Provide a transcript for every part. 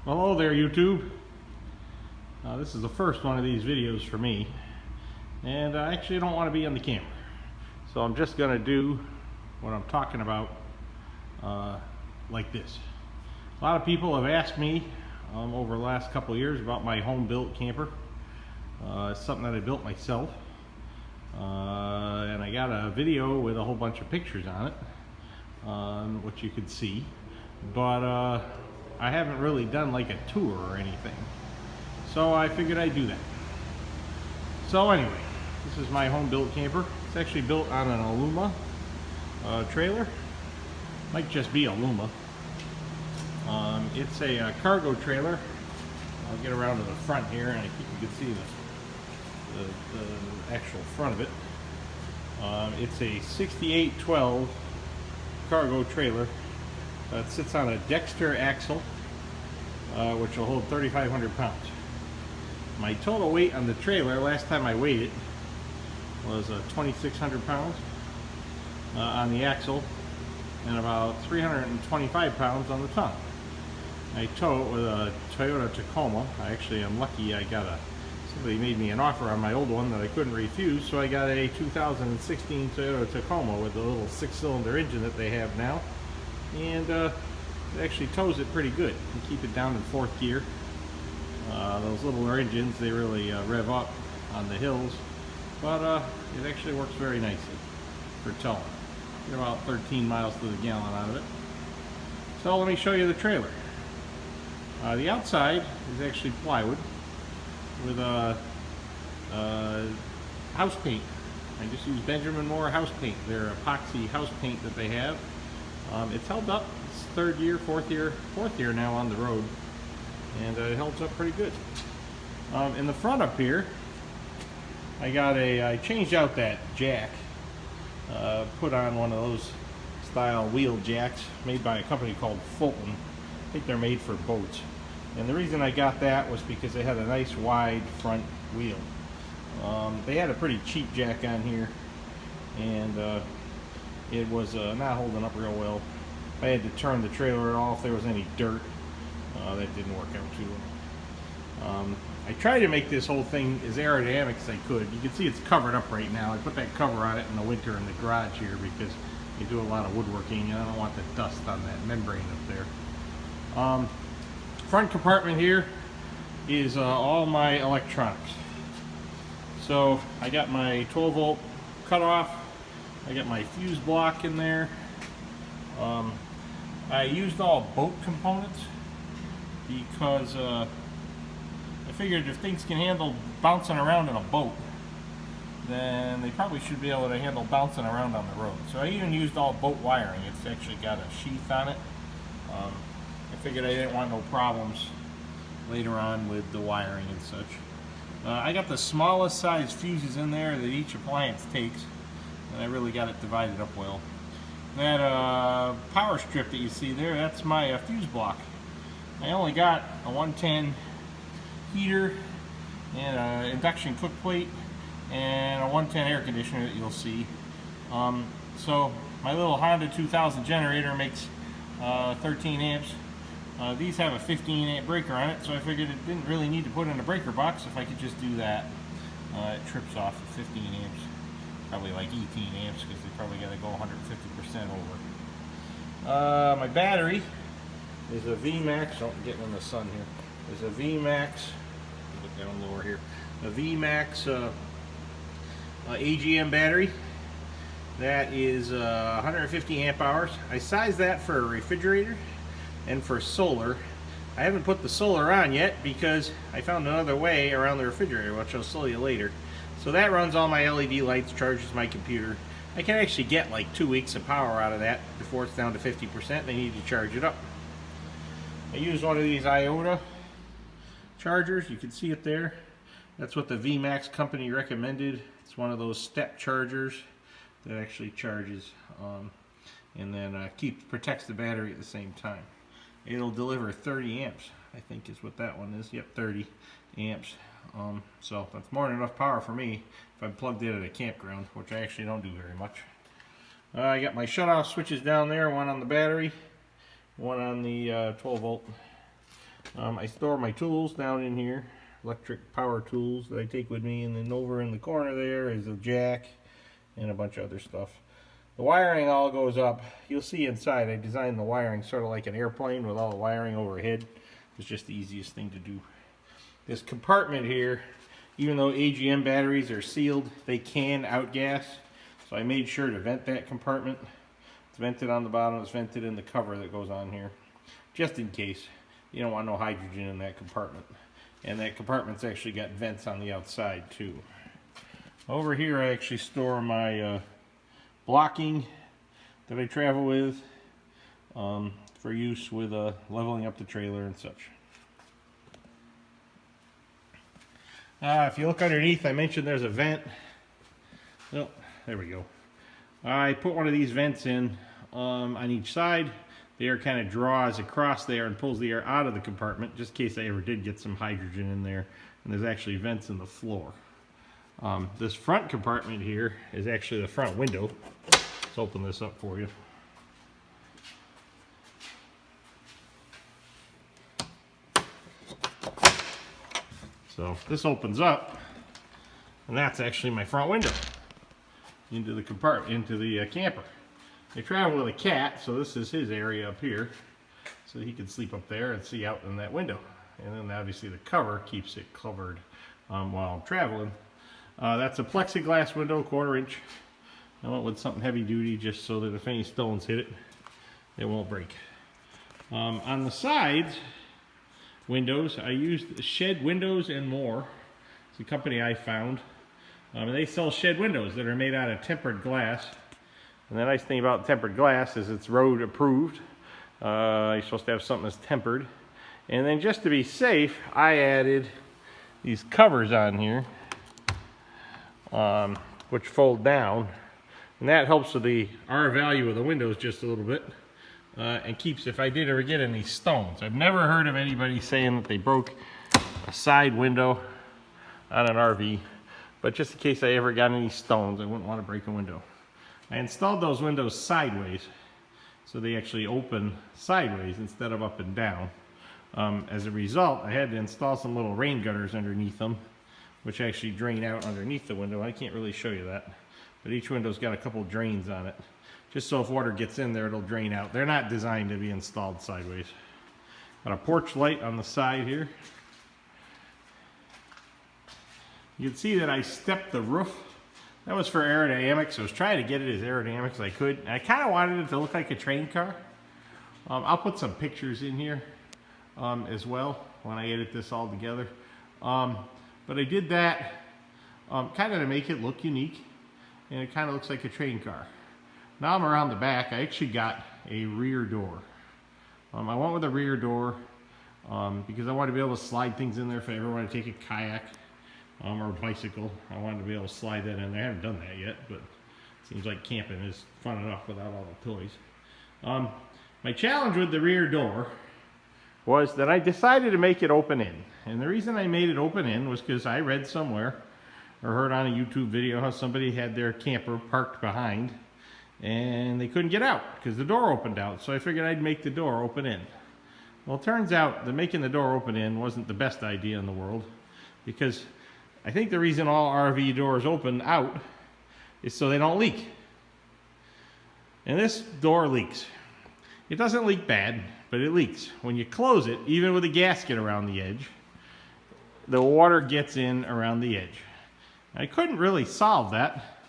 Hello there, YouTube. This is the first one of these videos for me, and I actually don't want to be on the camera, so I'm just going to do what I'm talking about like this. A lot of people have asked me over the last couple of years about my home-built camper. It's something that I built myself, and I got a video with a whole bunch of pictures on it, which you can see, but I haven't really done like a tour or anything, so I figured I'd do that. So anyway, this is my home-built camper. It's actually built on an Aluma trailer. Might just be Aluma. It's a cargo trailer. I'll get around to the front here, and I think you can see the actual front of it. It's a 6812 cargo trailer. It sits on a Dexter axle, which will hold 3,500 pounds. My total weight on the trailer, last time I weighed it, was 2,600 pounds on the axle, and about 325 pounds on the tongue. I tow it with a Toyota Tacoma. I actually am lucky. Somebody made me an offer on my old one that I couldn't refuse, so I got a 2016 Toyota Tacoma with the little 6-cylinder engine that they have now. And it actually tows it pretty good. You keep it down in 4th gear. Those little engines, they really rev up on the hills, but it actually works very nicely for towing. Get about 13 miles to the gallon out of it. So let me show you the trailer. The outside is actually plywood with house paint. I just use Benjamin Moore house paint. Their epoxy house paint that they have. It's held up. It's 3rd year, 4th year now on the road, and it holds up pretty good. In the front up here, I changed out that jack, put on one of those style wheel jacks made by a company called Fulton. I think they're made for boats, and the reason I got that was because they had a nice wide front wheel. They had a pretty cheap jack on here, and it was not holding up real well. I had to turn the trailer off if there was any dirt. That didn't work out too well. I tried to make this whole thing as aerodynamic as I could. You can see it's covered up right now. I put that cover on it in the winter in the garage here because you do a lot of woodworking and I don't want the dust on that membrane up there. Front compartment here is all my electronics. So I got my 12-volt cutoff. I got my fuse block in there. I used all boat components because I figured if things can handle bouncing around in a boat, then they probably should be able to handle bouncing around on the road. So I even used all boat wiring. It's actually got a sheath on it. I figured I didn't want no problems later on with the wiring and such. I got the smallest size fuses in there that each appliance takes, and I really got it divided up well. That power strip that you see there, that's my fuse block. I only got a 110 heater and an induction cook plate and a 110 air conditioner that you'll see. So my little Honda 2000 generator makes 13 amps. These have a 15 amp breaker on it, so I figured it didn't really need to put in a breaker box if I could just do that. It trips off at 15 amps. Probably like 18 amps because they probably got to go 150% over. My battery is a VMAX. Oh, I'm getting in the sun here. Is a VMAX. Look down lower here. A VMAX AGM battery. That is 150 amp hours. I sized that for a refrigerator and for solar. I haven't put the solar on yet because I found another way around the refrigerator, which I'll show you later. So that runs all my LED lights, charges my computer. I can actually get like 2 weeks of power out of that before it's down to 50%. They need to charge it up. I use one of these Iota chargers. You can see it there. That's what the VMAX company recommended. It's one of those step chargers that actually charges and then protects the battery at the same time. It'll deliver 30 amps, I think is what that one is. Yep, 30 amps. So that's more than enough power for me if I'm plugged in at a campground, which I actually don't do very much. I got my shutoff switches down there, one on the battery, one on the 12 volt I store my tools down in here, electric power tools that I take with me, and then over in the corner there is a jack and a bunch of other stuff. The wiring all goes up. You'll see inside I designed the wiring sort of like an airplane with all the wiring overhead. It's just the easiest thing to do. This compartment here, even though AGM batteries are sealed, they can outgas. So I made sure to vent that compartment. It's vented on the bottom, it's vented in the cover that goes on here. Just in case. You don't want no hydrogen in that compartment. And that compartment's actually got vents on the outside too. Over here I actually store my blocking that I travel with for use with leveling up the trailer and such. If you look underneath, I mentioned there's a vent. Oh, there we go. I put one of these vents in on each side. The air kind of draws across there and pulls the air out of the compartment, just in case I ever did get some hydrogen in there. And there's actually vents in the floor. This front compartment here is actually the front window. Let's open this up for you. So this opens up, and that's actually my front window into the compartment, into the camper. I travel with a cat, so this is his area up here, so he can sleep up there and see out in that window. And then obviously the cover keeps it covered while I'm traveling. That's a plexiglass window, 1/4 inch. I went with something heavy duty just so that if any stones hit it, it won't break. On the sides windows, I used Shed Windows and More. It's a company I found. They sell shed windows that are made out of tempered glass. And the nice thing about tempered glass is it's road approved. You're supposed to have something that's tempered. And then just to be safe, I added these covers on here, which fold down. And that helps with the R value of the windows just a little bit. And keeps, if I did ever get any stones. I've never heard of anybody saying that they broke a side window on an RV. But just in case I ever got any stones, I wouldn't want to break a window. I installed those windows sideways, so they actually open sideways instead of up and down. As a result, I had to install some little rain gutters underneath them, which actually drain out underneath the window. I can't really show you that, but each window's got a couple drains on it, just so if water gets in there, it'll drain out. They're not designed to be installed sideways. Got a porch light on the side here. You can see that I stepped the roof. That was for aerodynamics. I was trying to get it as aerodynamic as I could. And I kind of wanted it to look like a train car. I'll put some pictures in here as well when I edit this all together. But I did that kind of to make it look unique. And it kind of looks like a train car. Now I'm around the back. I actually got a rear door. I went with a rear door because I wanted to be able to slide things in there if I ever want to take a kayak. Or a bicycle. I wanted to be able to slide that in there. I haven't done that yet, but it seems like camping is fun enough without all the toys. My challenge with the rear door was that I decided to make it open in. And the reason I made it open in was because I read somewhere or heard on a YouTube video how somebody had their camper parked behind and they couldn't get out because the door opened out. So I figured I'd make the door open in. Well, it turns out that making the door open in wasn't the best idea in the world, because I think the reason all RV doors open out is so they don't leak. And this door leaks. It doesn't leak bad, but it leaks. When you close it, even with a gasket around the edge, the water gets in around the edge. I couldn't really solve that,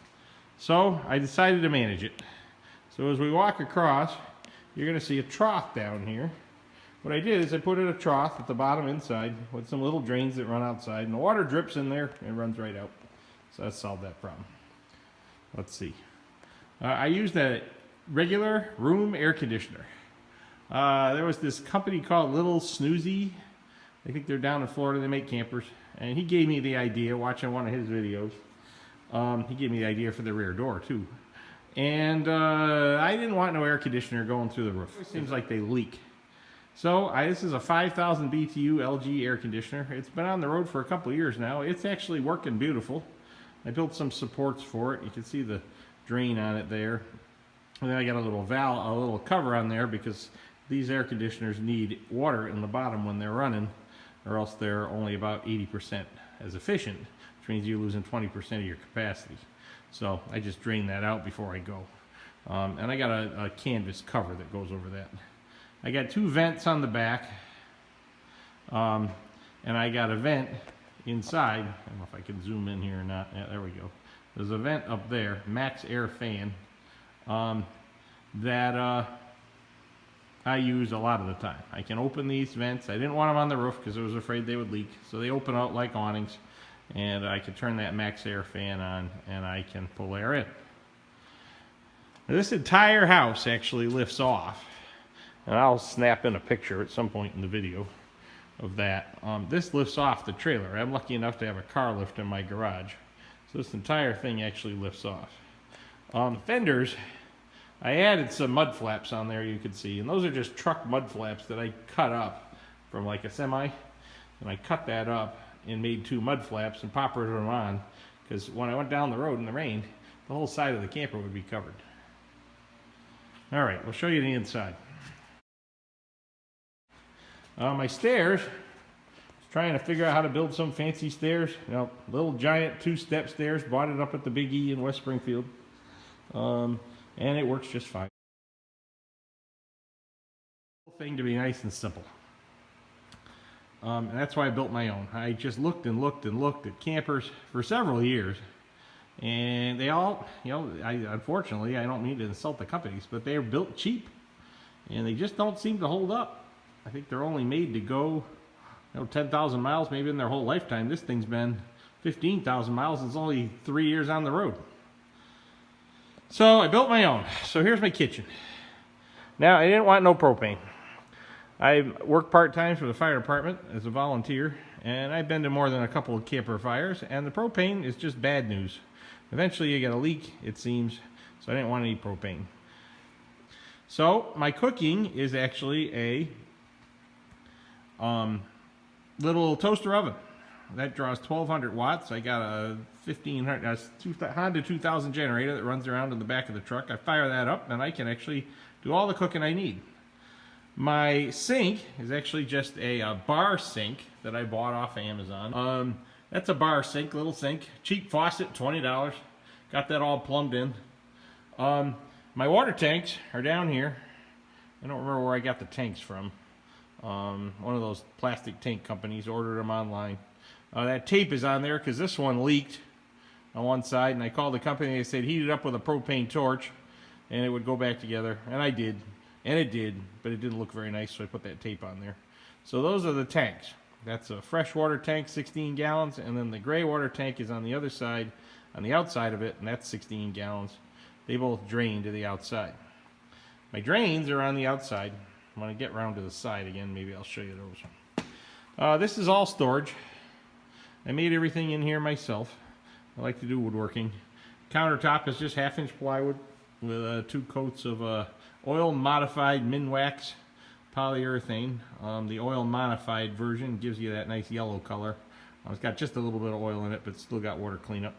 so I decided to manage it. So as we walk across, you're going to see a trough down here. What I did is I put in a trough at the bottom inside with some little drains that run outside, and the water drips in there and runs right out. So that solved that problem. Let's see. I used a regular room air conditioner. There was this company called Little Snoozy. I think they're down in Florida. They make campers. And he gave me the idea, watching one of his videos. He gave me the idea for the rear door too. And I didn't want no air conditioner going through the roof. It seems like they leak. So this is a 5,000 BTU LG air conditioner. It's been on the road for a couple of years now. It's actually working beautiful. I built some supports for it. You can see the drain on it there. And then I got a little valve, a little cover on there because these air conditioners need water in the bottom when they're running, or else they're only about 80% as efficient, which means you're losing 20% of your capacity. So I just drain that out before I go. And I got a canvas cover that goes over that. I got 2 vents on the back, and I got a vent inside. I don't know if I can zoom in here or not. Yeah, there we go. There's a vent up there, Max Air fan, that I use a lot of the time. I can open these vents. I didn't want them on the roof because I was afraid they would leak, so they open out like awnings, and I can turn that Max Air fan on and I can pull air in. Now, this entire house actually lifts off, and I'll snap in a picture at some point in the video of that. This lifts off the trailer. I'm lucky enough to have a car lift in my garage, so this entire thing actually lifts off. Fenders, I added some mud flaps on there, you can see, and those are just truck mud flaps that I cut up from like a semi, and I cut that up and made 2 mud flaps and poppered them on, because when I went down the road in the rain, the whole side of the camper would be covered. All right, we'll show you the inside. My stairs, trying to figure out how to build some fancy stairs. You know, little giant 2-step stairs, bought it up at the Big E in West Springfield. And it works just fine. Thing to be nice and simple. And that's why I built my own. I just looked and looked and looked at campers for several years, and they all, you know, unfortunately, I don't mean to insult the companies, but they're built cheap, and they just don't seem to hold up. I think they're only made to go, 10,000 miles maybe in their whole lifetime. This thing's been 15,000 miles. It's only 3 years on the road. So I built my own. So here's my kitchen. Now, I didn't want no propane. I work part-time for the fire department as a volunteer, and I've been to more than a couple of camper fires, and the propane is just bad news. Eventually you get a leak, it seems, so I didn't want any propane. So my cooking is actually a little toaster oven. That draws 1,200 watts. I got a 1,500 Honda 2000 generator that runs around in the back of the truck. I fire that up, and I can actually do all the cooking I need. My sink is actually just a bar sink that I bought off Amazon. That's a bar sink, little sink, cheap faucet, $20. Got that all plumbed in. My water tanks are down here. I don't remember where I got the tanks from. One of those plastic tank companies, ordered them online. That tape is on there because this one leaked on one side, and I called the company. They said heat it up with a propane torch and it would go back together, and I did, and it did, but it didn't look very nice, so I put that tape on there. So those are the tanks. That's a freshwater tank, 16 gallons, and then the gray water tank is on the other side, on the outside of it, and that's 16 gallons. They both drain to the outside. My drains are on the outside. When I get around to the side again, maybe I'll show you those. This is all storage. I made everything in here myself. I like to do woodworking. Countertop is just 1/2-inch plywood with 2 coats of oil modified Minwax polyurethane. The oil modified version gives you that nice yellow color. It's got just a little bit of oil in it, but still got water cleanup.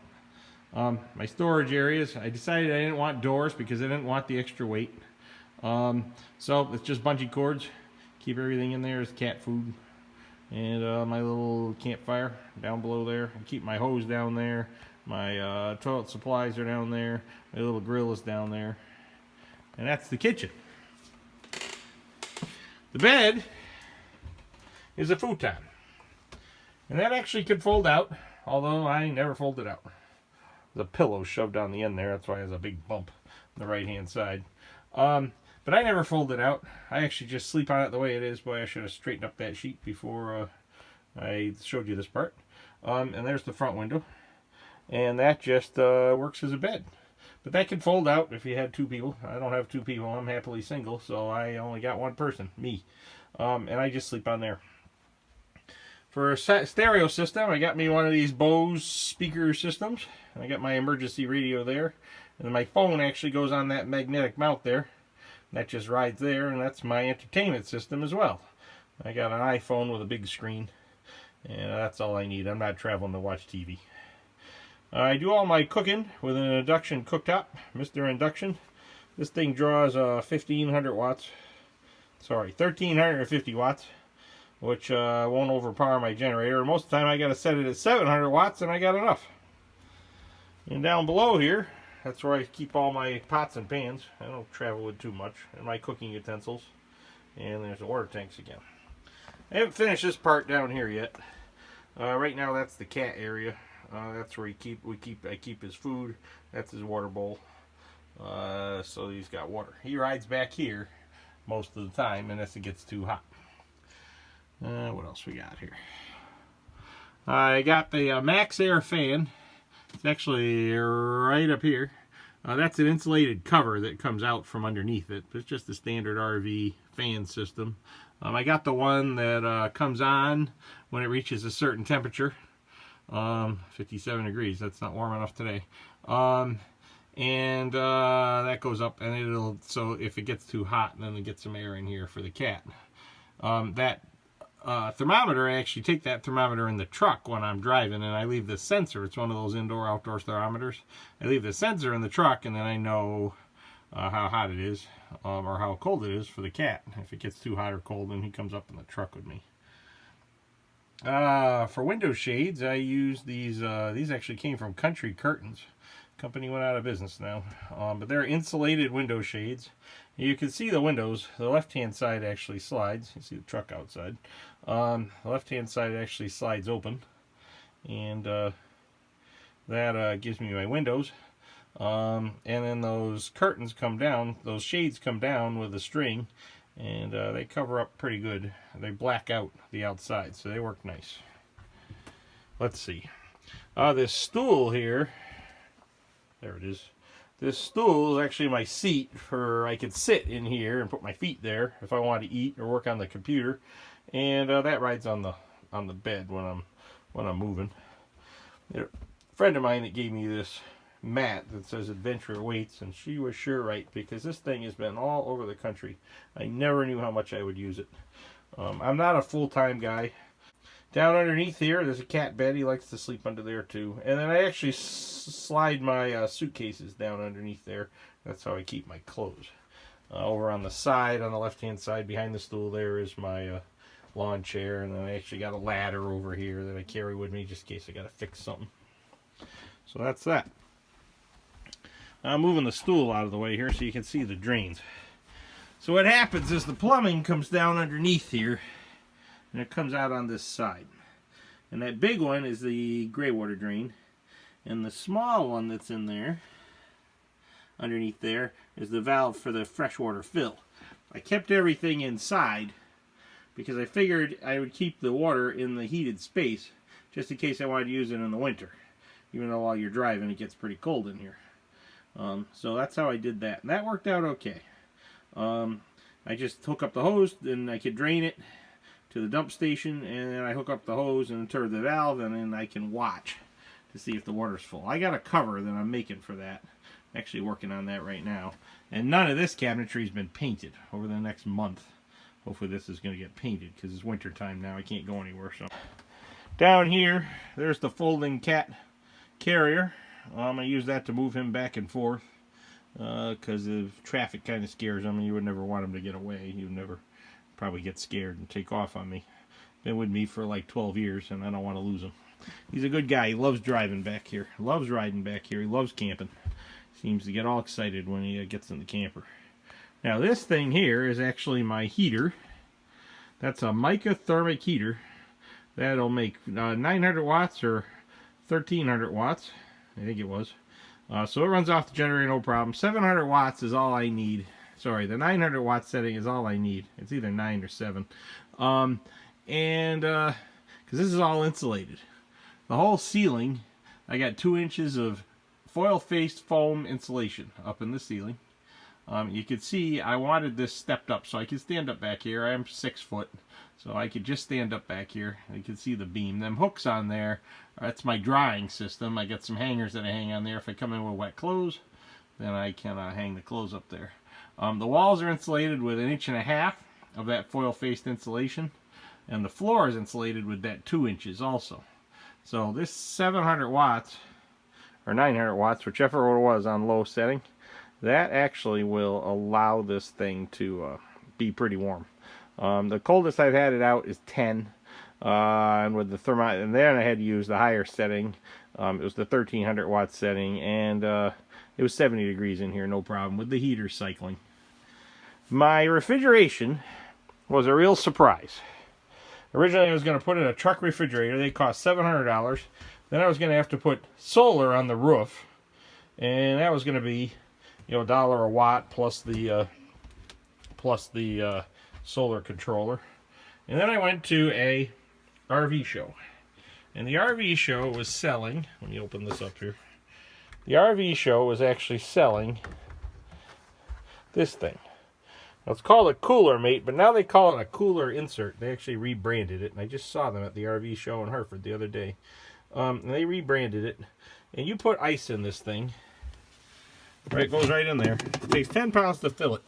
My storage areas, I decided I didn't want doors because I didn't want the extra weight. So it's just bungee cords. Keep everything in there as cat food. And my little campfire down below there. I keep my hose down there. My toilet supplies are down there. My little grill is down there. And that's the kitchen. The bed is a futon. And that actually could fold out, although I never fold it out. There's a pillow shoved on the end there. That's why it has a big bump on the right-hand side. But I never fold it out. I actually just sleep on it the way it is. Boy, I should have straightened up that sheet before I showed you this part. And there's the front window. And that just works as a bed. But that can fold out if you had 2 people. I don't have 2 people. I'm happily single, so I only got 1 person, me. And I just sleep on there. For a stereo system, I got me one of these Bose speaker systems. And I got my emergency radio there. And my phone actually goes on that magnetic mount there. That just rides there, and that's my entertainment system as well. I got an iPhone with a big screen, and that's all I need. I'm not traveling to watch TV. I do all my cooking with an induction cooktop, Mr. Induction. This thing draws 1,500 watts, sorry, 1350 watts, which won't overpower my generator. Most of the time I got to set it at 700 watts and I got enough. And down below here, that's where I keep all my pots and pans. I don't travel with too much. And my cooking utensils. And there's the water tanks again. I haven't finished this part down here yet. Right now that's the cat area. That's where I keep his food. That's his water bowl. So he's got water. He rides back here most of the time unless it gets too hot. What else we got here? I got the Max Air fan. It's actually right up here. That's an insulated cover that comes out from underneath it. It's just a standard RV fan system. I got the one that comes on when it reaches a certain temperature. 57 degrees. That's not warm enough today. And that goes up, and it'll, so if it gets too hot, then it gets some air in here for the cat. That thermometer, I actually take that thermometer in the truck when I'm driving, and I leave the sensor. It's one of those indoor-outdoor thermometers. I leave the sensor in the truck, and then I know how hot it is, or how cold it is for the cat. If it gets too hot or cold, then he comes up in the truck with me. For window shades, I use these. These actually came from Country Curtains. Company went out of business now, but they're insulated window shades. You can see the windows. The left-hand side actually slides. You see the truck outside. The left-hand side actually slides open, and that gives me my windows. And then those curtains come down. Those shades come down with a string, and they cover up pretty good. They black out the outside, so they work nice. Let's see. This stool here. There it is. This stool is actually my seat for I could sit in here and put my feet there if I want to eat or work on the computer, and that rides on the bed when I'm moving. A friend of mine that gave me this mat that says Adventure Weights, and she was sure right, because this thing has been all over the country. I never knew how much I would use it. I'm not a full-time guy. Down underneath here, there's a cat bed. He likes to sleep under there too. And then I actually slide my suitcases down underneath there. That's how I keep my clothes. Over on the side, on the left-hand side, behind the stool, there is my lawn chair. And then I actually got a ladder over here that I carry with me just in case I got to fix something. So that's that. I'm moving the stool out of the way here so you can see the drains. So what happens is the plumbing comes down underneath here, and it comes out on this side. And that big one is the gray water drain, and the small one that's in there underneath there is the valve for the freshwater fill. I kept everything inside because I figured I would keep the water in the heated space just in case I wanted to use it in the winter, even though while you're driving it gets pretty cold in here. So that's how I did that, and that worked out okay. I just hook up the hose, and I could drain it to the dump station, and then I hook up the hose and turn the valve, and then I can watch to see if the water's full. I got a cover that I'm making for that. I'm actually working on that right now. And none of this cabinetry has been painted over the next month. Hopefully this is going to get painted because it's winter time now. I can't go anywhere. So down here, there's the folding cat carrier. I use that to move him back and forth because the traffic kind of scares him. You would never want him to get away. He would never probably get scared and take off on me. Been with me for like 12 years, and I don't want to lose him. He's a good guy. He loves driving back here. Loves riding back here. He loves camping. Seems to get all excited when he gets in the camper. Now this thing here is actually my heater. That's a Mica thermic heater. That'll make 900 watts or 1300 watts. I think it was. So it runs off the generator, no problem. 700 watts is all I need. Sorry, the 900 watt setting is all I need. It's either 9 or 7. Because this is all insulated. The whole ceiling, I got 2 inches of foil-faced foam insulation up in the ceiling. You can see I wanted this stepped up so I could stand up back here. I am 6 foot, so I could just stand up back here. You can see the beam. Them hooks on there, that's my drying system. I got some hangers that I hang on there. If I come in with wet clothes, then I can hang the clothes up there. The walls are insulated with 1.5 inches of that foil-faced insulation, and the floor is insulated with that 2 inches also. So this 700 watts, or 900 watts, whichever it was on low setting, that actually will allow this thing to be pretty warm. The coldest I've had it out is 10. And with the thermostat, and then I had to use the higher setting. It was the 1300 watt setting, and it was 70 degrees in here, no problem, with the heater cycling. My refrigeration was a real surprise. Originally I was going to put in a truck refrigerator. They cost $700. Then I was going to have to put solar on the roof, and that was going to be, you know, $1 a watt plus the solar controller. And then I went to a RV show, and the RV show was selling, let me open this up here, the RV show was actually selling this thing. Now, it's called a Cooler Mate, but now they call it a cooler insert. They actually rebranded it, and I just saw them at the RV show in Hartford the other day. And they rebranded it, and you put ice in this thing, right, it goes right in there. It takes 10 pounds to fill it.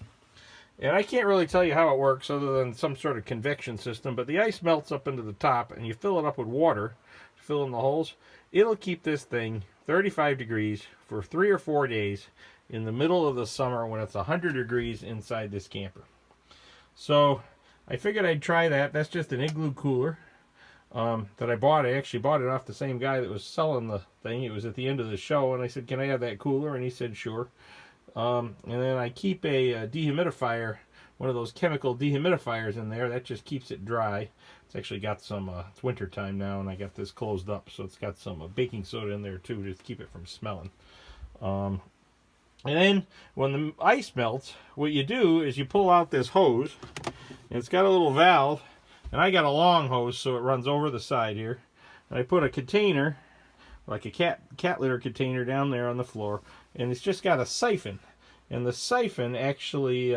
And I can't really tell you how it works other than some sort of convection system, but the ice melts up into the top, and you fill it up with water to fill in the holes. It'll keep this thing 35 degrees for 3 or 4 days in the middle of the summer when it's 100 degrees inside this camper. So I figured I'd try that. That's just an Igloo cooler that I bought. I actually bought it off the same guy that was selling the thing. It was at the end of the show, and I said, can I have that cooler? And he said, sure. And then I keep a dehumidifier, one of those chemical dehumidifiers in there. That just keeps it dry. It's actually got some, it's winter time now, and I got this closed up, so it's got some baking soda in there too to keep it from smelling. And then when the ice melts, what you do is you pull out this hose, and it's got a little valve, and I got a long hose, so it runs over the side here. And I put a container, like a cat litter container, down there on the floor, and it's just got a siphon. And the siphon actually,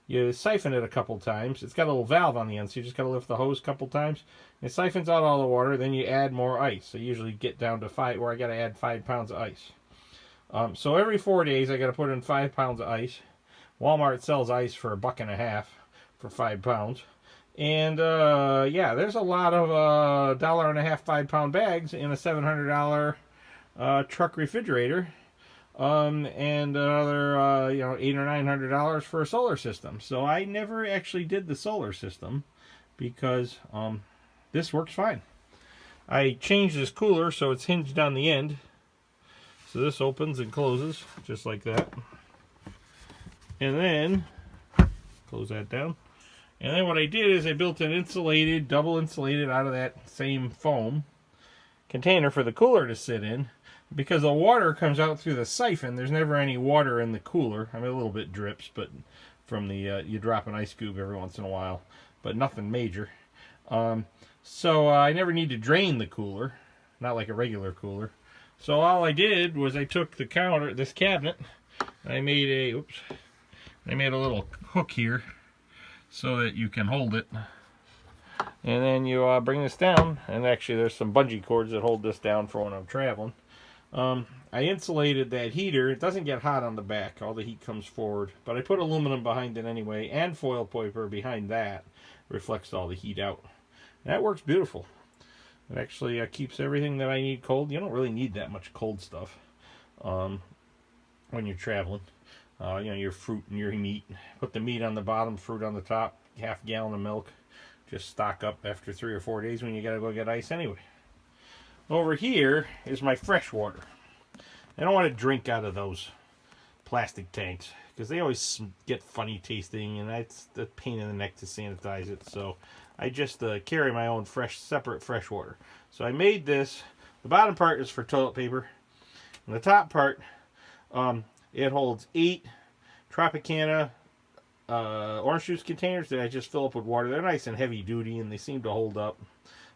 you siphon it a couple times. It's got a little valve on the end, so you just got to lift the hose a couple times. It siphons out all the water, then you add more ice. So you usually get down to 5, where I got to add 5 pounds of ice. So every 4 days, I got to put in 5 pounds of ice. Walmart sells ice for $1.50 for 5 pounds. And yeah, there's a lot of $1.50 5-pound bags in a $700 truck refrigerator. And another you know, $800 or $900 for a solar system. So I never actually did the solar system because this works fine. I changed this cooler so it's hinged on the end. So this opens and closes just like that. And then close that down. And then what I did is I built an insulated, double insulated out of that same foam container for the cooler to sit in. Because the water comes out through the siphon, there's never any water in the cooler. I mean, a little bit drips, but from the, you drop an ice cube every once in a while, but nothing major. So I never need to drain the cooler, not like a regular cooler. So all I did was I took the counter, this cabinet, and I made a, I made a little hook here so that you can hold it. And then you bring this down, and actually there's some bungee cords that hold this down for when I'm traveling. I insulated that heater. It doesn't get hot on the back. All the heat comes forward. But I put aluminum behind it anyway, and foil paper behind that. Reflects all the heat out. And that works beautiful. It actually keeps everything that I need cold. You don't really need that much cold stuff when you're traveling. You know, your fruit and your meat. Put the meat on the bottom, fruit on the top. Half a gallon of milk. Just stock up after 3 or 4 days when you gotta go get ice anyway. Over here is my fresh water. I don't want to drink out of those plastic tanks because they always get funny tasting, and that's the pain in the neck to sanitize it. So I just carry my own separate fresh water. So I made this. The bottom part is for toilet paper, and the top part, it holds 8 Tropicana orange juice containers that I just fill up with water. They're nice and heavy duty, and they seem to hold up.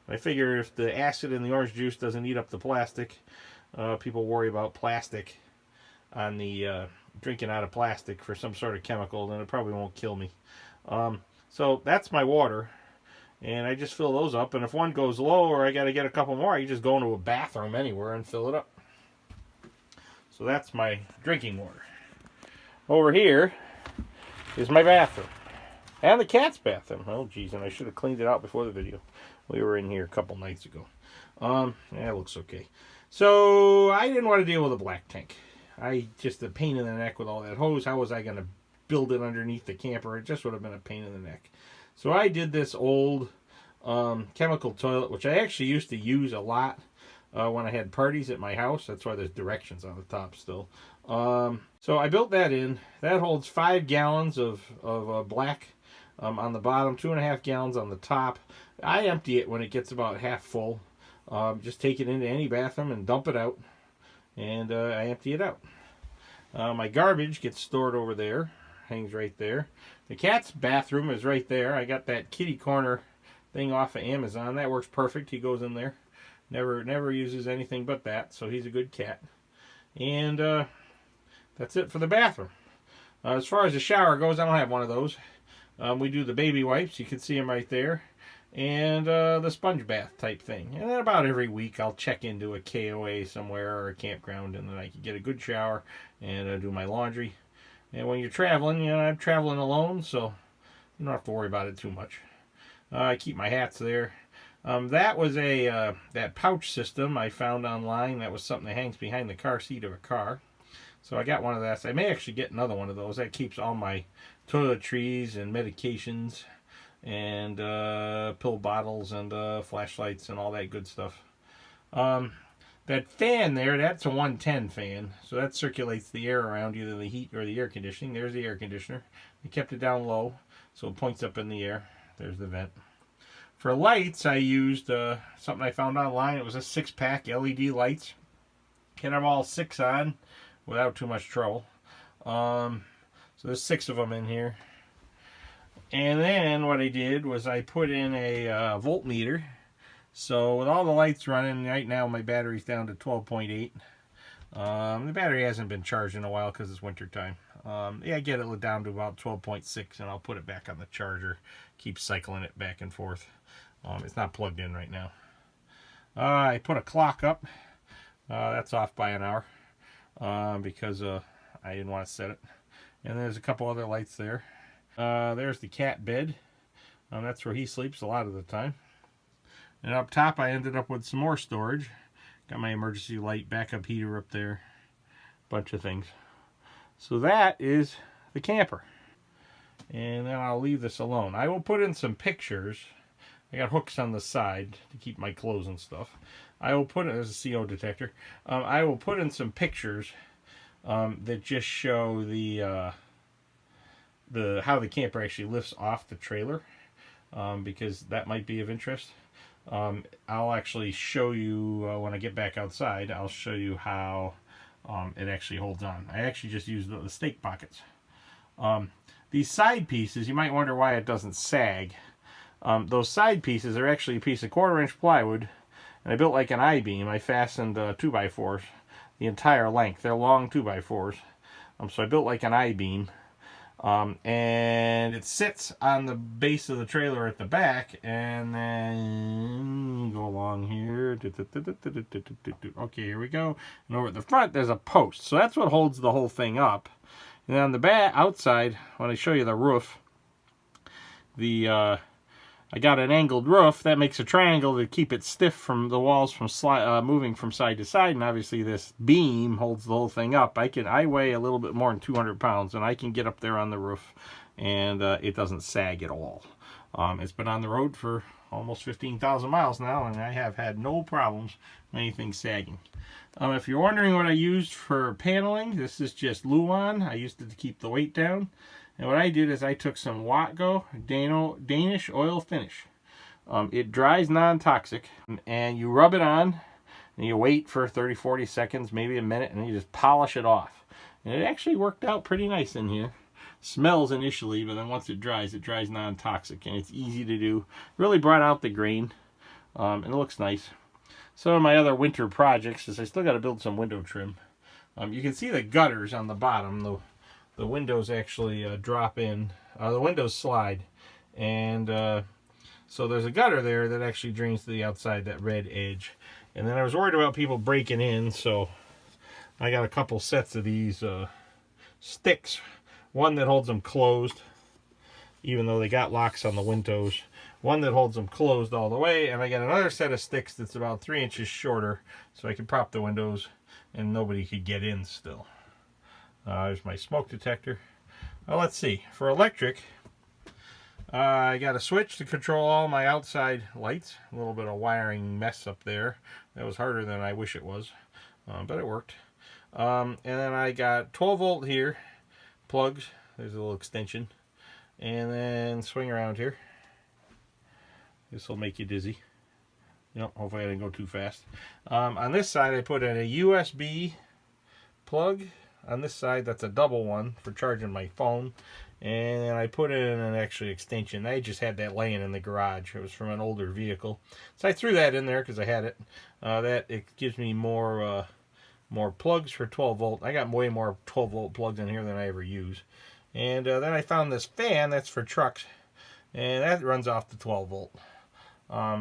I figure if the acid in the orange juice doesn't eat up the plastic, people worry about plastic on the drinking out of plastic for some sort of chemical, then it probably won't kill me. So that's my water, and I just fill those up, and if one goes low or I got to get a couple more, I just go into a bathroom anywhere and fill it up. So that's my drinking water. Over here is my bathroom. And the cat's bathroom. Oh, geez, and I should have cleaned it out before the video. We were in here a couple nights ago. Yeah, it looks okay. So, I didn't want to deal with a black tank. Just a pain in the neck with all that hose. How was I going to build it underneath the camper. It just would have been a pain in the neck. So I did this old chemical toilet, which I actually used to use a lot when I had parties at my house. That's why there's directions on the top still. So I built that in. That holds 5 gallons of black on the bottom, 2.5 gallons on the top. I empty it when it gets about half full. Just take it into any bathroom and dump it out. And I empty it out. My garbage gets stored over there. Hangs right there. The cat's bathroom is right there. I got that kitty corner thing off of Amazon. That works perfect. He goes in there. Never uses anything but that. So he's a good cat. And that's it for the bathroom. As far as the shower goes, I don't have one of those. We do the baby wipes. You can see them right there. And the sponge bath type thing. And then about every week I'll check into a KOA somewhere or a campground, and then I can get a good shower and do my laundry. And when you're traveling, you know, I'm traveling alone, so you don't have to worry about it too much. I keep my hats there. That was that pouch system I found online. That was something that hangs behind the car seat of a car. So I got one of those. I may actually get another one of those. That keeps all my toiletries and medications and pill bottles and flashlights and all that good stuff. That fan there, that's a 110 fan. So that circulates the air around, either the heat or the air conditioning. There's the air conditioner. I kept it down low, so it points up in the air. There's the vent. For lights, I used something I found online. It was a 6-pack LED lights. Can have all 6 on without too much trouble. So there's 6 of them in here. And then what I did was I put in a voltmeter. So with all the lights running, right now my battery's down to 12.8. The battery hasn't been charged in a while because it's winter time. Yeah, I get it down to about 12.6 and I'll put it back on the charger. Keep cycling it back and forth. It's not plugged in right now. I put a clock up. That's off by an hour because I didn't want to set it. And there's a couple other lights there. There's the cat bed. That's where he sleeps a lot of the time. And up top I ended up with some more storage. Got my emergency light, backup heater up there. Bunch of things. So that is the camper. And then I'll leave this alone. I will put in some pictures. I got hooks on the side to keep my clothes and stuff. I will put in, there's a CO detector. I will put in some pictures that just show the how the camper actually lifts off the trailer, because that might be of interest. I'll actually show you when I get back outside. I'll show you how it actually holds on. I actually just use the stake pockets. These side pieces, you might wonder why it doesn't sag. Those side pieces are actually a piece of 1/4-inch plywood, and I built like an I-beam. I fastened 2x4s the entire length. They're long 2x4s. So I built like an I-beam. And it sits on the base of the trailer at the back, and then go along here. Okay, here we go. And over at the front, there's a post. So that's what holds the whole thing up. And on the back, outside, when I show you the roof, I got an angled roof that makes a triangle to keep it stiff from the walls from moving from side to side, and obviously this beam holds the whole thing up. I weigh a little bit more than 200 pounds, and I can get up there on the roof, and it doesn't sag at all. It's been on the road for almost 15,000 miles now, and I have had no problems with anything sagging. If you're wondering what I used for paneling, this is just Luan. I used it to keep the weight down. And what I did is I took some Watco Danish oil finish. It dries non-toxic, and you rub it on, and you wait for 30-40 seconds, maybe a minute, and you just polish it off. And it actually worked out pretty nice in here. Smells initially, but then once it dries non-toxic, and it's easy to do. Really brought out the grain, and it looks nice. Some of my other winter projects is I still got to build some window trim. You can see the gutters on the bottom, though. The windows actually drop in. The windows slide. And so there's a gutter there that actually drains to the outside, that red edge. And then I was worried about people breaking in, so I got a couple sets of these sticks. One that holds them closed, even though they got locks on the windows. One that holds them closed all the way. And I got another set of sticks that's about 3 inches shorter, so I can prop the windows and nobody could get in still. There's my smoke detector. Well, let's see. For electric, I got a switch to control all my outside lights. A little bit of wiring mess up there. That was harder than I wish it was, but it worked. And then I got 12 volt here, plugs. There's a little extension. And then swing around here. This will make you dizzy. Hopefully I didn't go too fast. On this side, I put in a USB plug. On this side, that's a double one for charging my phone. And then I put in an actually extension. I just had that laying in the garage. It was from an older vehicle. So I threw that in there because I had it. It gives me more plugs for 12 volt. I got way more 12 volt plugs in here than I ever use. And then I found this fan that's for trucks. And that runs off the 12 volt.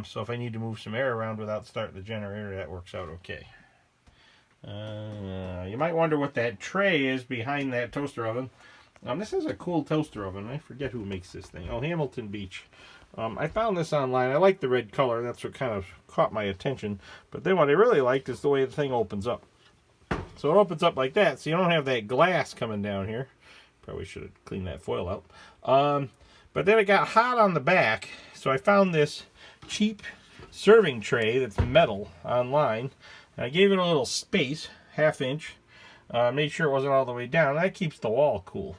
So if I need to move some air around without starting the generator, that works out okay. You might wonder what that tray is behind that toaster oven. This is a cool toaster oven. I forget who makes this thing. Oh, Hamilton Beach. I found this online. I like the red color. That's what kind of caught my attention. But then what I really liked is the way the thing opens up. So it opens up like that, so you don't have that glass coming down here. Probably should have cleaned that foil out. But then it got hot on the back, so I found this cheap serving tray that's metal online. And I gave it a little space, 1/2 inch. Made sure it wasn't all the way down. That keeps the wall cool.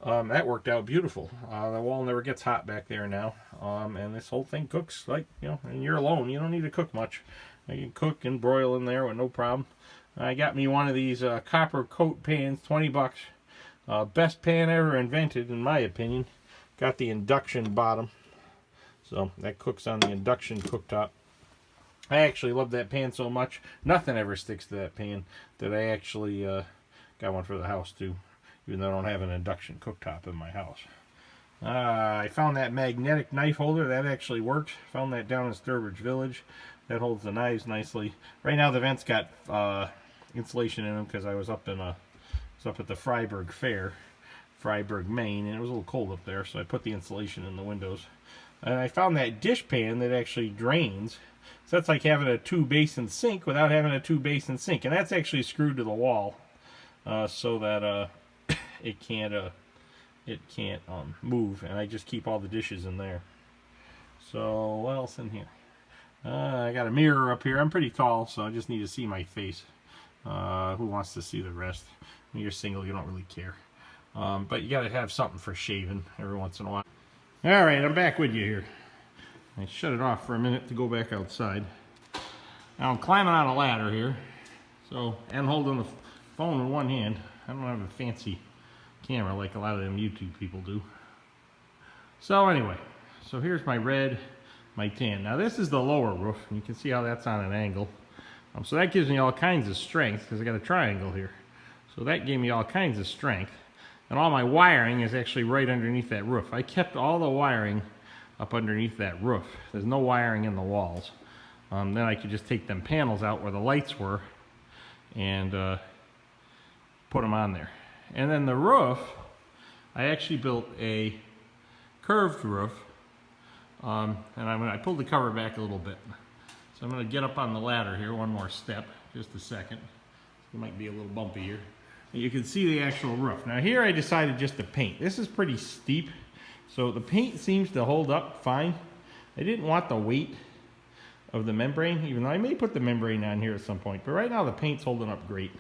That worked out beautiful. The wall never gets hot back there now. And this whole thing cooks like, and you're alone. You don't need to cook much. You can cook and broil in there with no problem. I got me one of these copper coat pans, 20 bucks. Best pan ever invented, in my opinion. Got the induction bottom. So that cooks on the induction cooktop. I actually love that pan so much. Nothing ever sticks to that pan that I actually got one for the house too. Even though I don't have an induction cooktop in my house. I found that magnetic knife holder. That actually works. Found that down in Sturbridge Village. That holds the knives nicely. Right now the vents got insulation in them because I was up at the Freiburg Fair, Freiburg, Maine, and it was a little cold up there, so I put the insulation in the windows. And I found that dish pan that actually drains. So that's like having a 2-basin sink without having a 2-basin sink, and that's actually screwed to the wall so that it can't move, and I just keep all the dishes in there. So what else in here? I got a mirror up here. I'm pretty tall, so I just need to see my face. Who wants to see the rest? When you're single, you don't really care. But you got to have something for shaving every once in a while. All right, I'm back with you here. I shut it off for a minute to go back outside. Now I'm climbing on a ladder here, and holding the phone in one hand. I don't have a fancy camera like a lot of them YouTube people do. So anyway, here's my red, my tan. Now this is the lower roof, and you can see how that's on an angle. So that gives me all kinds of strength because I got a triangle here. So that gave me all kinds of strength. And all my wiring is actually right underneath that roof. I kept all the wiring up underneath that roof. There's no wiring in the walls. Then I could just take them panels out where the lights were and put them on there. And then the roof, I actually built a curved roof. And I pulled the cover back a little bit. So I'm going to get up on the ladder here, one more step, just a second. It might be a little bumpy here. You can see the actual roof. Now here I decided just to paint. This is pretty steep, so the paint seems to hold up fine. I didn't want the weight of the membrane, even though I may put the membrane on here at some point, but right now the paint's holding up great.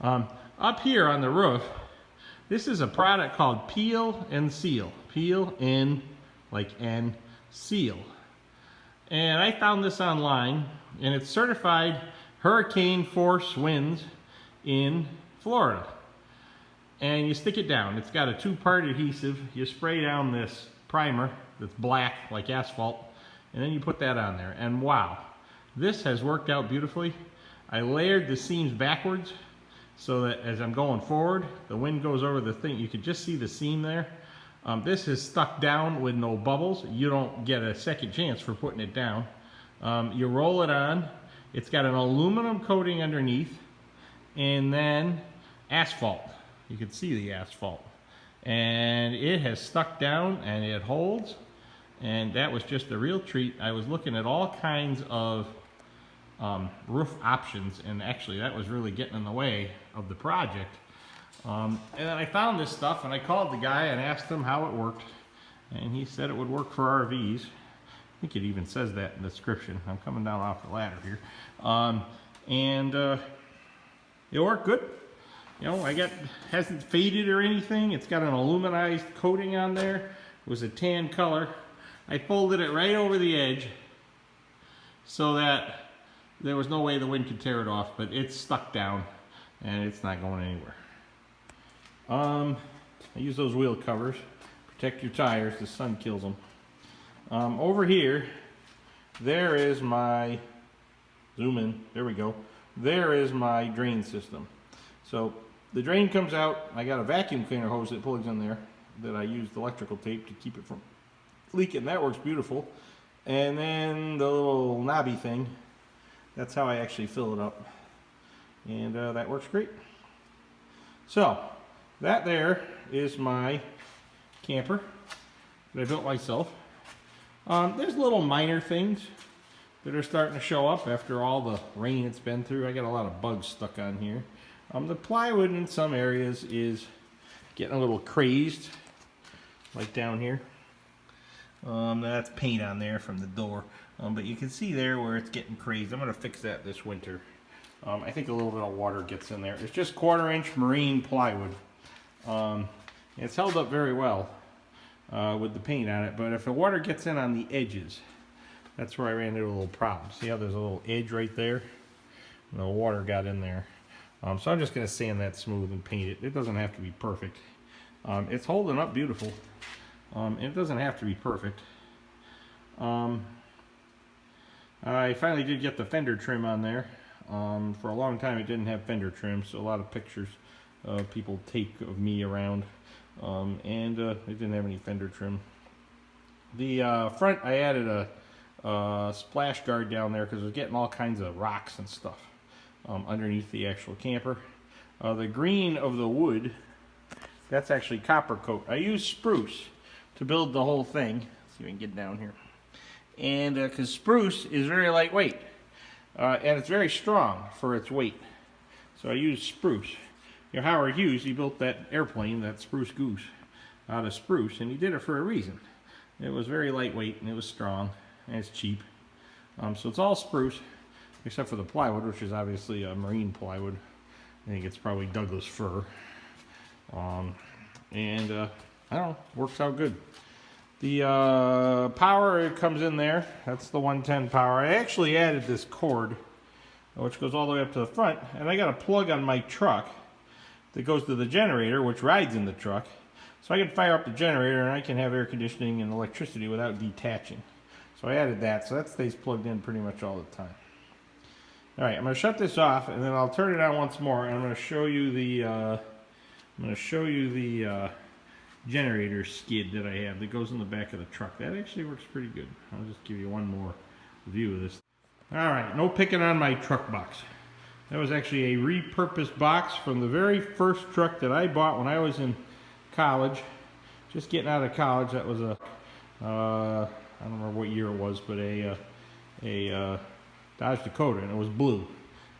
Up here on the roof, this is a product called Peel and Seal. Peel in, like N, Seal. And I found this online, and it's certified hurricane force winds in Florida. And you stick it down. It's got a 2-part adhesive. You spray down this primer that's black like asphalt, and then you put that on there. And wow, this has worked out beautifully. I layered the seams backwards so that as I'm going forward, the wind goes over the thing. You can just see the seam there. This is stuck down with no bubbles. You don't get a second chance for putting it down. You roll it on. It's got an aluminum coating underneath, and then asphalt. You can see the asphalt. And it has stuck down and it holds. And that was just a real treat. I was looking at all kinds of roof options, and actually that was really getting in the way of the project. And then I found this stuff and I called the guy and asked him how it worked. And he said it would work for RVs. I think it even says that in the description. I'm coming down off the ladder here. It worked good. You know, hasn't faded or anything. It's got an aluminized coating on there. It was a tan color. I folded it right over the edge so that there was no way the wind could tear it off, but it's stuck down and it's not going anywhere. I use those wheel covers. Protect your tires, the sun kills them. Over here, there is my, zoom in, there we go. There is my drain system. So the drain comes out, I got a vacuum cleaner hose that plugs in there that I used electrical tape to keep it from leaking. That works beautiful. And then the little knobby thing, that's how I actually fill it up. And that works great. So that there is my camper that I built myself. There's little minor things that are starting to show up after all the rain it's been through. I got a lot of bugs stuck on here. The plywood in some areas is getting a little crazed, like down here. That's paint on there from the door. But you can see there where it's getting crazed. I'm going to fix that this winter. I think a little bit of water gets in there. It's just 1/4 inch marine plywood. It's held up very well with the paint on it, but if the water gets in on the edges, that's where I ran into a little problem. See how there's a little edge right there? And the water got in there. So I'm just going to sand that smooth and paint it. It doesn't have to be perfect. It's holding up beautiful. It doesn't have to be perfect. I finally did get the fender trim on there. For a long time it didn't have fender trim, so a lot of pictures people take of me around. It didn't have any fender trim. The front, I added a splash guard down there because I was getting all kinds of rocks and stuff underneath the actual camper. The green of the wood, that's actually copper coat. I used spruce to build the whole thing. Let's see if I can get down here. And because spruce is very lightweight and it's very strong for its weight, so I used spruce. You know, Howard Hughes, he built that airplane, that Spruce Goose, out of spruce, and he did it for a reason. It was very lightweight and it was strong and it's cheap. So it's all spruce except for the plywood, which is obviously a marine plywood. I think it's probably Douglas fir. I don't know, works out good. The power, it comes in there. That's the 110 power. I actually added this cord, which goes all the way up to the front, and I got a plug on my truck that goes to the generator, which rides in the truck. So I can fire up the generator and I can have air conditioning and electricity without detaching. So I added that, so that stays plugged in pretty much all the time. Alright, I'm going to shut this off and then I'll turn it on once more and I'm going to show you the generator skid that I have that goes in the back of the truck. That actually works pretty good. I'll just give you one more view of this. Alright, no picking on my truck box. That was actually a repurposed box from the very first truck that I bought when I was in college. Just getting out of college. That was a, I don't remember what year it was, but a Dodge Dakota, and it was blue.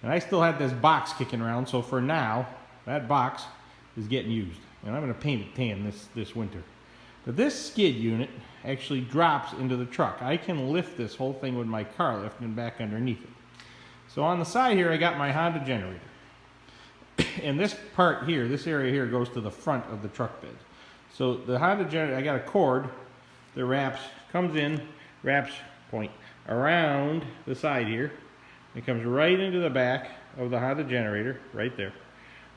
And I still had this box kicking around, so for now, that box is getting used. And I'm going to paint it tan this winter. But this skid unit actually drops into the truck. I can lift this whole thing with my car lift and back underneath it. So on the side here, I got my Honda generator. And this part here, this area here, goes to the front of the truck bed. So the Honda generator, I got a cord that comes in, wraps around the side here. It comes right into the back of the Honda generator, right there.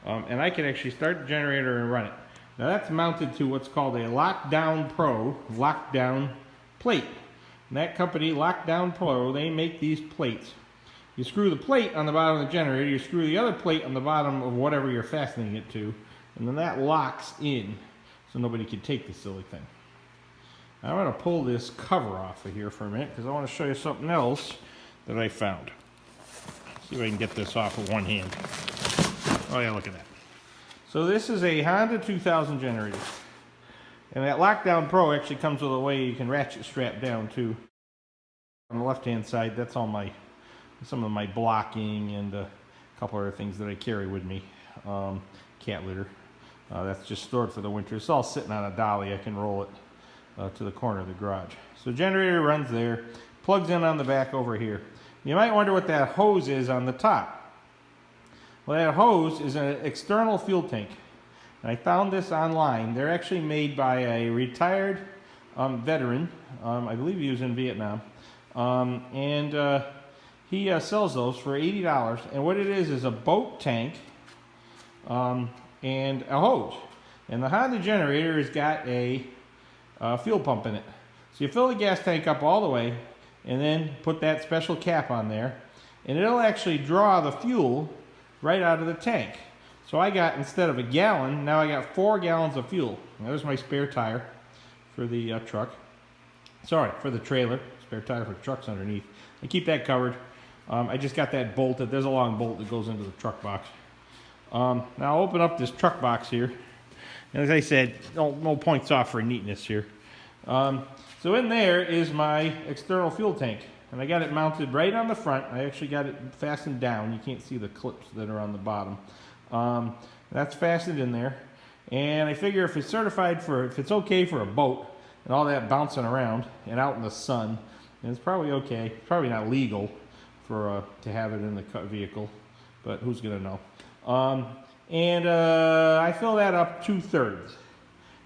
And I can actually start the generator and run it. Now that's mounted to what's called a Lockdown Pro lockdown plate. And that company, Lockdown Pro, they make these plates. You screw the plate on the bottom of the generator, you screw the other plate on the bottom of whatever you're fastening it to, and then that locks in so nobody can take the silly thing. Now I'm going to pull this cover off of here for a minute because I want to show you something else that I found. See if I can get this off with one hand. Oh yeah, look at that. So this is a Honda 2000 generator. And that Lockdown Pro actually comes with a way you can ratchet strap down too. On the left hand side, that's all some of my blocking and a couple other things that I carry with me. Cat litter, That's just stored for the winter. It's all sitting on a dolly. I can roll it to the corner of the garage. So generator runs there, plugs in on the back over here. You might wonder what that hose is on the top. Well, that hose is an external fuel tank. And I found this online. They're actually made by a retired veteran. I believe he was in Vietnam. He sells those for $80. And what it is a boat tank and a hose. And the Honda generator has got a fuel pump in it. So you fill the gas tank up all the way and then put that special cap on there. And it'll actually draw the fuel right out of the tank. So I got, instead of a gallon, now I got 4 gallons of fuel. And there's my spare tire for the truck. Sorry, for the trailer. Spare tire for trucks underneath. I keep that covered. I just got that bolted. There's a long bolt that goes into the truck box. Now I'll open up this truck box here. And as I said, no points off for neatness here. So in there is my external fuel tank. And I got it mounted right on the front. I actually got it fastened down. You can't see the clips that are on the bottom. That's fastened in there. And I figure if it's certified for, if it's okay for a boat and all that bouncing around and out in the sun, then it's probably okay. It's probably not legal for to have it in the vehicle, but who's gonna know? I fill that up 2/3.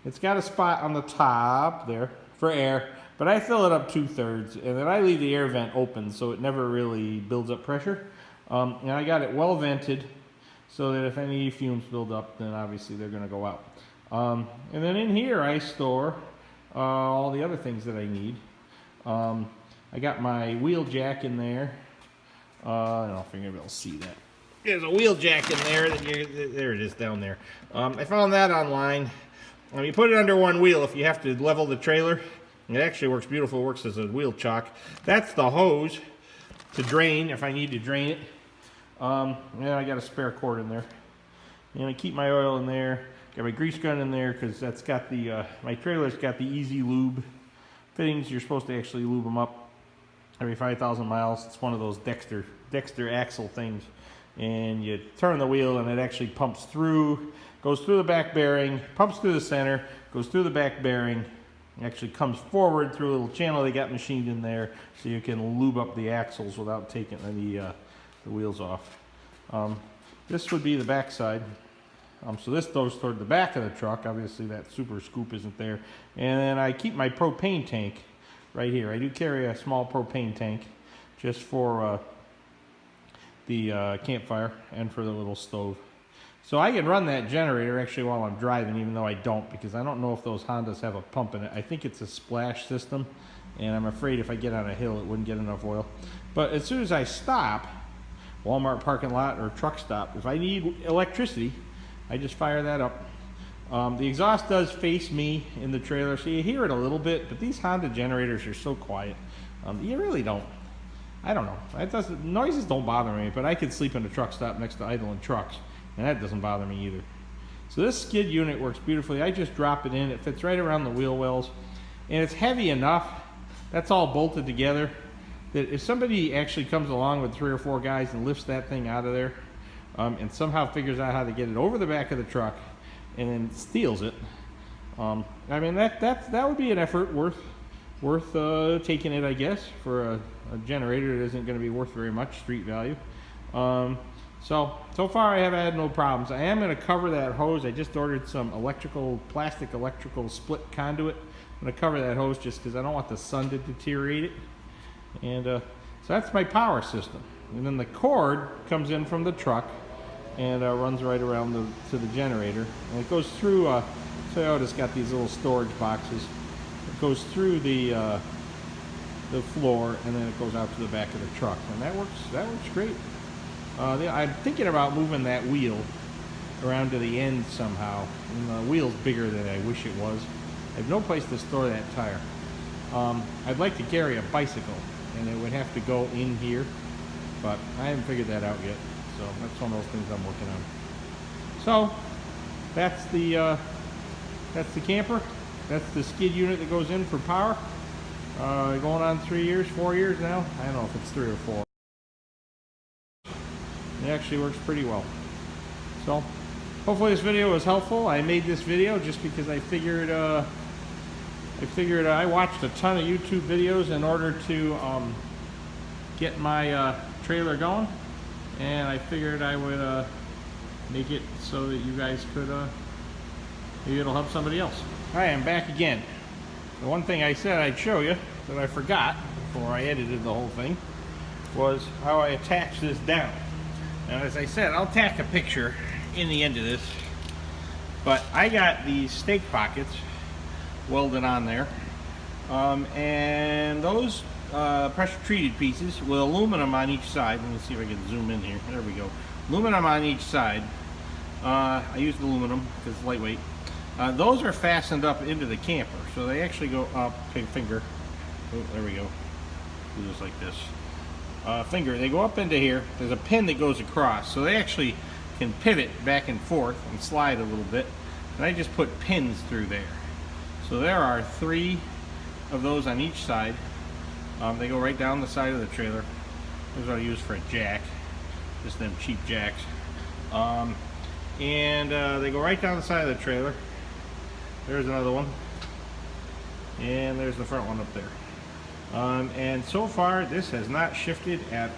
It's got a spot on the top there for air, but I fill it up 2/3, and then I leave the air vent open so it never really builds up pressure. And I got it well vented so that if any fumes build up, then obviously they're gonna go out. And then in here I store all the other things that I need. I got my wheel jack in there. I don't know if you're gonna be able to see that. There's a wheel jack in there. There it is down there. I found that online. You put it under one wheel if you have to level the trailer. It actually works beautiful. It works as a wheel chock. That's the hose to drain if I need to drain it. And I got a spare cord in there. And I keep my oil in there. Got my grease gun in there because that's got the my trailer's got the easy lube fittings. You're supposed to actually lube them up every 5,000 miles. It's one of those Dexter axle things. And you turn the wheel and it actually pumps through, goes through the back bearing, pumps through the center, goes through the back bearing, actually comes forward through a little channel they got machined in there so you can lube up the axles without taking the wheels off. This would be the back side. So this goes toward the back of the truck. Obviously that super scoop isn't there. And then I keep my propane tank right here. I do carry a small propane tank just for the campfire and for the little stove. So I can run that generator actually while I'm driving, even though I don't, because I don't know if those Hondas have a pump in it. I think it's a splash system, and I'm afraid if I get on a hill it wouldn't get enough oil. But as soon as I stop, Walmart parking lot or truck stop, if I need electricity, I just fire that up. The exhaust does face me in the trailer, so you hear it a little bit, but these Honda generators are so quiet. You really don't. I don't know. Noises don't bother me, but I could sleep in a truck stop next to idling trucks, and that doesn't bother me either. So this skid unit works beautifully. I just drop it in. It fits right around the wheel wells, and it's heavy enough. That's all bolted together that if somebody actually comes along with 3 or 4 guys and lifts that thing out of there, and somehow figures out how to get it over the back of the truck and then steals it, I mean that would be an effort worth taking it, I guess, for a generator that isn't going to be worth very much street value. So far I have had no problems. I am going to cover that hose. I just ordered some plastic electrical split conduit. I'm going to cover that hose just because I don't want the sun to deteriorate it. And so that's my power system. And then the cord comes in from the truck and runs right around to the generator. And it goes through, Toyota's got these little storage boxes. It goes through the floor, and then it goes out to the back of the truck, and that works great. I'm thinking about moving that wheel around to the end somehow. And the wheel's bigger than I wish it was. I have no place to store that tire. I'd like to carry a bicycle, and it would have to go in here, but I haven't figured that out yet. So that's one of those things I'm working on. So that's the camper. That's the skid unit that goes in for power. Going on 4 years now. I don't know if it's 3 or 4. It actually works pretty well. So hopefully this video was helpful. I made this video just because I figured I watched a ton of YouTube videos in order to get my trailer going, and I figured I would make it so that you guys could maybe it'll help somebody else. Alright, I'm back again. The one thing I said I'd show you that I forgot before I edited the whole thing was how I attach this down. Now, as I said, I'll tack a picture in the end of this, but I got these stake pockets welded on there, and those pressure treated pieces with aluminum on each side. Let me see if I can zoom in here. There we go. Aluminum on each side. I used aluminum because it's lightweight. Those are fastened up into the camper, so they actually go up. Finger. Oh, there we go. Do this like this. Finger. They go up into here. There's a pin that goes across, so they actually can pivot back and forth and slide a little bit. And I just put pins through there. So there are 3 of those on each side. They go right down the side of the trailer. Those are used for a jack, just them cheap jacks. And they go right down the side of the trailer. There's another one, and there's the front one up there. And so far this has not shifted at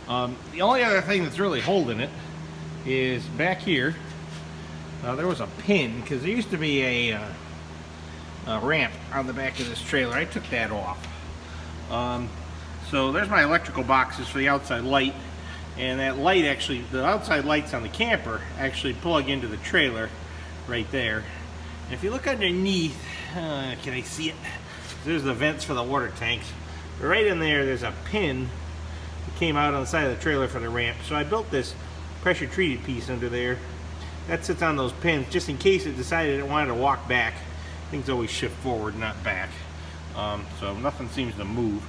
all. The only other thing that's really holding it is back here. There was a pin, because there used to be a ramp on the back of this trailer. I took that off. So there's my electrical boxes for the outside light, and that light actually, the outside lights on the camper actually plug into the trailer right there. And if you look underneath, can I see it? There's the vents for the water tanks. Right in there, there's a pin that came out on the side of the trailer for the ramp. So I built this pressure treated piece under there that sits on those pins just in case it decided it wanted to walk back. Things always shift forward, not back. So nothing seems to move.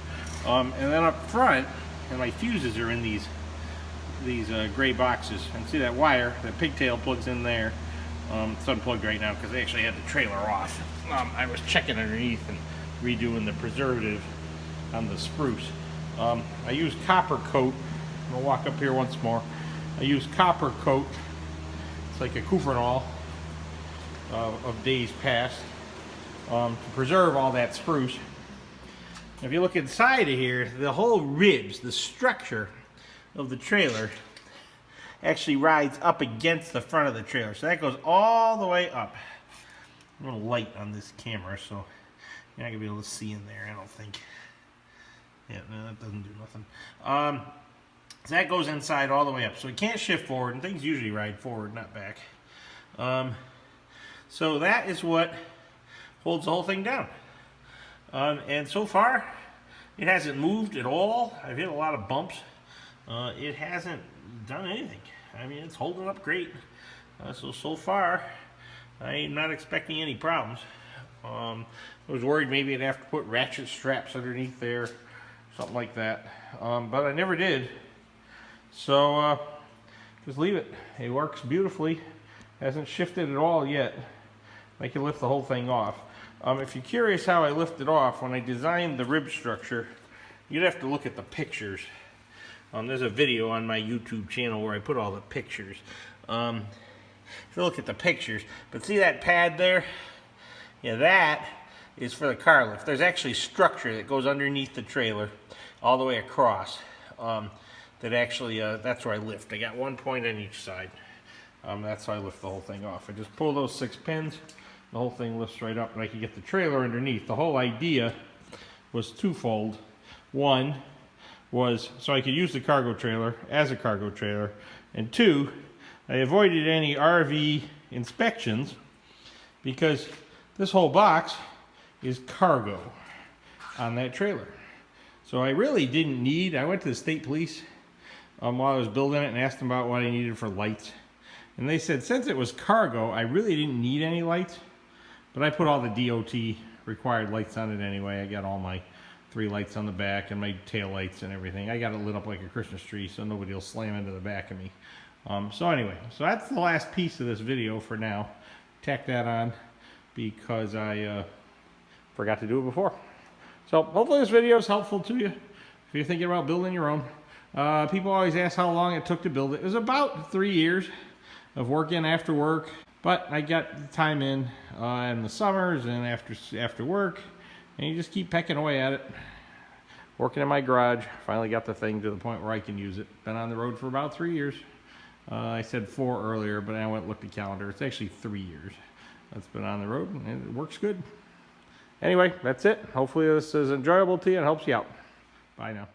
And then up front, and my fuses are in these gray boxes. And see that wire, that pigtail plugs in there. It's unplugged right now because they actually had the trailer off. I was checking underneath and redoing the preservative on the spruce. I used copper coat. I'm gonna walk up here once more. I used copper coat. It's like a Kufrenol of days past, to preserve all that spruce. If you look inside of here, the whole ribs, the structure of the trailer actually rides up against the front of the trailer. So that goes all the way up. A little light on this camera, so you're not gonna be able to see in there, I don't think. Yeah, no, that doesn't do nothing. So that goes inside all the way up. So it can't shift forward, and things usually ride forward, not back. So that is what holds the whole thing down. And so far, it hasn't moved at all. I've hit a lot of bumps. It hasn't done anything. I mean, it's holding up great. So far, I'm not expecting any problems. I was worried maybe I'd have to put ratchet straps underneath there, something like that. But I never did. So just leave it. It works beautifully. Hasn't shifted at all yet. I can lift the whole thing off. If you're curious how I lift it off, when I designed the rib structure, you'd have to look at the pictures. There's a video on my YouTube channel where I put all the pictures. If you look at the pictures, but see that pad there? Yeah, that is for the car lift. There's actually structure that goes underneath the trailer all the way across. That actually, that's where I lift. I got 1 point on each side. That's how I lift the whole thing off. I just pull those 6 pins, the whole thing lifts right up, and I can get the trailer underneath. The whole idea was twofold. One was so I could use the cargo trailer as a cargo trailer, and 2, I avoided any RV inspections because this whole box is cargo on that trailer. So I really didn't need, I went to the state police while I was building it and asked them about what I needed for lights. And they said since it was cargo, I really didn't need any lights, but I put all the DOT required lights on it anyway. I got all my 3 lights on the back and my tail lights and everything. I got it lit up like a Christmas tree so nobody will slam into the back of me. So anyway, so that's the last piece of this video for now. Tack that on because I forgot to do it before. So hopefully this video is helpful to you if you're thinking about building your own. People always ask how long it took to build it. It was about 3 years. of working after work, but I got the time in the summers and after work, and you just keep pecking away at it. Working in my garage, finally got the thing to the point where I can use it. Been on the road for about 3 years. I said 4 earlier, but I went and looked at the calendar. It's actually 3 years that's been on the road, and it works good. Anyway, that's it. Hopefully this is enjoyable to you and helps you out. Bye now.